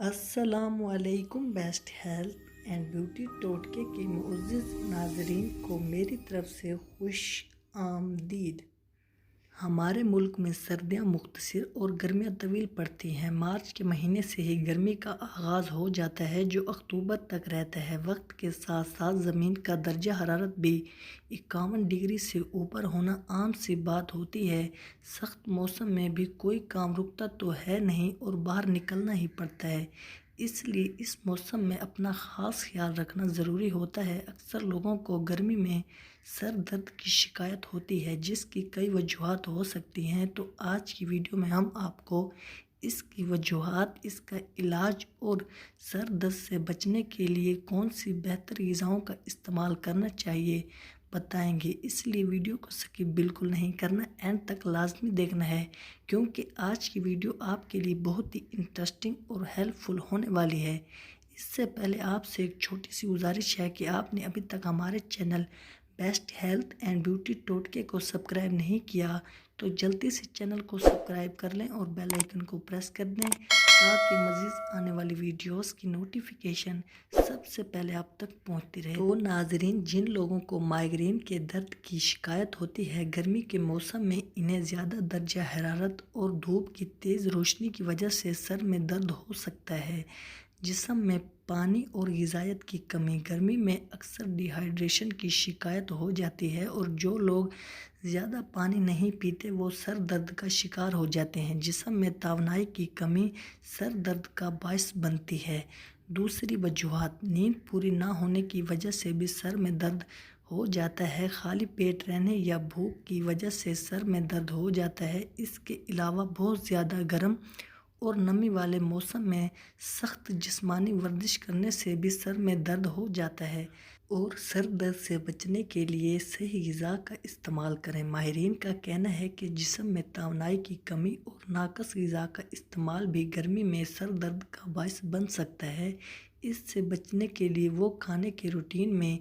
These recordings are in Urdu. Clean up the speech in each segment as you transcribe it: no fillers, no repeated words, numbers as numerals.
السلام علیکم۔ بیسٹ ہیلتھ اینڈ بیوٹی ٹوٹکے کے معزز ناظرین کو میری طرف سے خوش آمدید۔ ہمارے ملک میں سردیاں مختصر اور گرمیاں طویل پڑتی ہیں۔ مارچ کے مہینے سے ہی گرمی کا آغاز ہو جاتا ہے جو اکتوبر تک رہتا ہے۔ وقت کے ساتھ ساتھ زمین کا درجہ حرارت بھی 51 ڈگری سے اوپر ہونا عام سی بات ہوتی ہے۔ سخت موسم میں بھی کوئی کام رکتا تو ہے نہیں اور باہر نکلنا ہی پڑتا ہے، اس لیے اس موسم میں اپنا خاص خیال رکھنا ضروری ہوتا ہے۔ اکثر لوگوں کو گرمی میں سر درد کی شکایت ہوتی ہے جس کی کئی وجوہات ہو سکتی ہیں، تو آج کی ویڈیو میں ہم آپ کو اس کی وجوہات، اس کا علاج اور سر درد سے بچنے کے لیے کون سی بہتر غذاؤں کا استعمال کرنا چاہیے بتائیں گے، اس لیے ویڈیو کو سکپ بالکل نہیں کرنا، اینڈ تک لازمی دیکھنا ہے کیونکہ آج کی ویڈیو آپ کے لیے بہت ہی انٹرسٹنگ اور ہیلپ فل ہونے والی ہے۔ اس سے پہلے آپ سے ایک چھوٹی سی گزارش ہے کہ آپ نے ابھی تک ہمارے channel best health and beauty ٹوٹکے کو سبسکرائب نہیں کیا تو جلدی سے چینل کو سبسکرائب کر لیں اور بیل آئیکن کو پریس کر دیں تاکہ مزید آنے والی ویڈیوز کی نوٹیفیکیشن سب سے پہلے آپ تک پہنچتی رہے۔ تو ناظرین، جن لوگوں کو مائیگرین کے درد کی شکایت ہوتی ہے، گرمی کے موسم میں انہیں زیادہ درجہ حرارت اور دھوپ کی تیز روشنی کی وجہ سے سر میں درد ہو سکتا ہے۔ جسم میں پانی اور غذائیت کی کمی، گرمی میں اکثر ڈی ہائیڈریشن کی شکایت ہو جاتی ہے اور جو لوگ زیادہ پانی نہیں پیتے وہ سر درد کا شکار ہو جاتے ہیں۔ جسم میں توانائی کی کمی سر درد کا باعث بنتی ہے۔ دوسری وجوہات، نیند پوری نہ ہونے کی وجہ سے بھی سر میں درد ہو جاتا ہے۔ خالی پیٹ رہنے یا بھوک کی وجہ سے سر میں درد ہو جاتا ہے۔ اس کے علاوہ بہت زیادہ گرم اور نمی والے موسم میں سخت جسمانی ورزش کرنے سے بھی سر میں درد ہو جاتا ہے۔ اور سر درد سے بچنے کے لیے صحیح غذا کا استعمال کریں۔ ماہرین کا کہنا ہے کہ جسم میں توانائی کی کمی اور ناقص غذا کا استعمال بھی گرمی میں سر درد کا باعث بن سکتا ہے۔ اس سے بچنے کے لیے وہ کھانے کے روٹین میں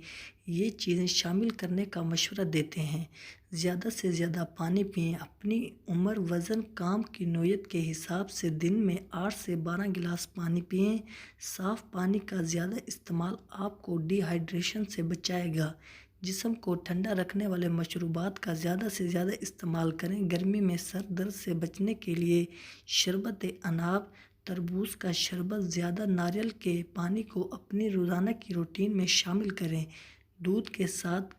یہ چیزیں شامل کرنے کا مشورہ دیتے ہیں: زیادہ سے زیادہ پانی پئیں۔ اپنی عمر، وزن، کام کی نوعیت کے حساب سے دن میں 8 سے 12 گلاس پانی پئیں۔ صاف پانی کا زیادہ استعمال آپ کو ڈی ہائیڈریشن سے بچائے گا۔ جسم کو ٹھنڈا رکھنے والے مشروبات کا زیادہ سے زیادہ استعمال کریں۔ گرمی میں سر درد سے بچنے کے لیے شربت عناب، تربوز کا شربت، زیادہ ناریل کے پانی کو اپنی روزانہ کی روٹین میں شامل کریں۔ دودھ کے ساتھ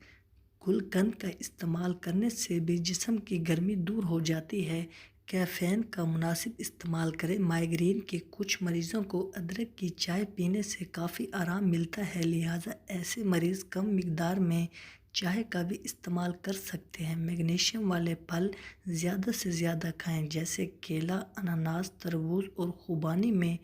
گلقند کا استعمال کرنے سے بھی جسم کی گرمی دور ہو جاتی ہے۔ کیفین کا مناسب استعمال کریں۔ مائیگرین کے کچھ مریضوں کو ادرک کی چائے پینے سے کافی آرام ملتا ہے، لہٰذا ایسے مریض کم مقدار میں چائے کا بھی استعمال کر سکتے ہیں۔ میگنیشیم والے پھل زیادہ سے زیادہ کھائیں، جیسے کیلا، انناس، تربوز اور خوبانی میں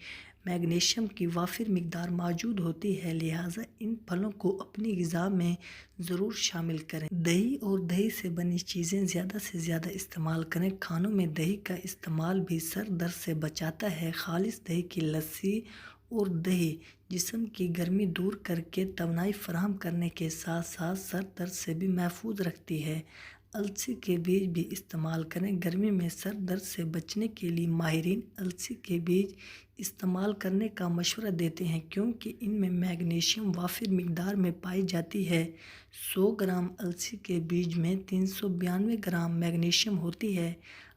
میگنیشیم کی وافر مقدار موجود ہوتی ہے، لہٰذا ان پھلوں کو اپنی غذا میں ضرور شامل کریں۔ دہی اور دہی سے بنی چیزیں زیادہ سے زیادہ استعمال کریں۔ کھانوں میں دہی کا استعمال بھی سر درد سے بچاتا ہے۔ خالص دہی کی لسی اور دہی جسم کی گرمی دور کر کے توانائی فراہم کرنے کے ساتھ ساتھ سر درد سے بھی محفوظ رکھتی ہے۔ السی کے بیج بھی استعمال کریں۔ گرمی میں سر درد سے بچنے کے لیے ماہرین السی کے بیج استعمال کرنے کا مشورہ دیتے ہیں کیونکہ ان میں میگنیشیم وافر مقدار میں پائی جاتی ہے۔ 100 گرام السی کے بیج میں 392 گرام میگنیشیم ہوتی ہے۔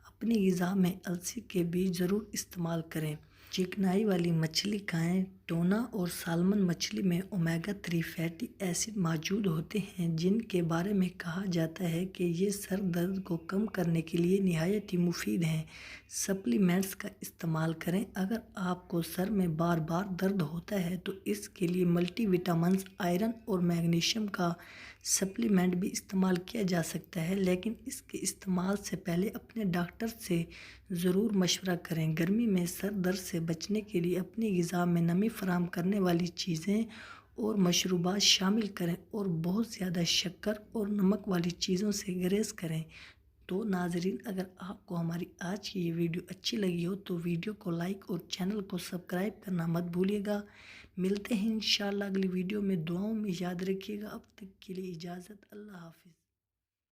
اپنی غذا میں السی کے بیج ضرور استعمال کریں۔ چکنائی والی مچھلی کھائیں۔ ٹونا اور سالمن مچھلی میں اومیگا 3 فیٹی ایسڈ موجود ہوتے ہیں جن کے بارے میں کہا جاتا ہے کہ یہ سر درد کو کم کرنے کے لیے نہایت ہی مفید ہیں۔ سپلیمنٹس کا استعمال کریں۔ اگر آپ کو سر میں بار بار درد ہوتا ہے تو اس کے لیے ملٹی وٹامنز، آئرن اور میگنیشیم کا سپلیمنٹ بھی استعمال کیا جا سکتا ہے، لیکن اس کے استعمال سے پہلے اپنے ڈاکٹر سے ضرور مشورہ کریں۔ گرمی میں سر درد سے بچنے کے لیے اپنی غذا میں نمی فراہم کرنے والی چیزیں اور مشروبات شامل کریں اور بہت زیادہ شکر اور نمک والی چیزوں سے گریز کریں۔ تو ناظرین، اگر آپ کو ہماری آج کی یہ ویڈیو اچھی لگی ہو تو ویڈیو کو لائک اور چینل کو سبسکرائب کرنا مت بھولیے گا۔ ملتے ہیں انشاءاللہ اگلی ویڈیو میں۔ دعاؤں میں یاد رکھیے گا۔ اب تک کے لیے اجازت، اللہ حافظ۔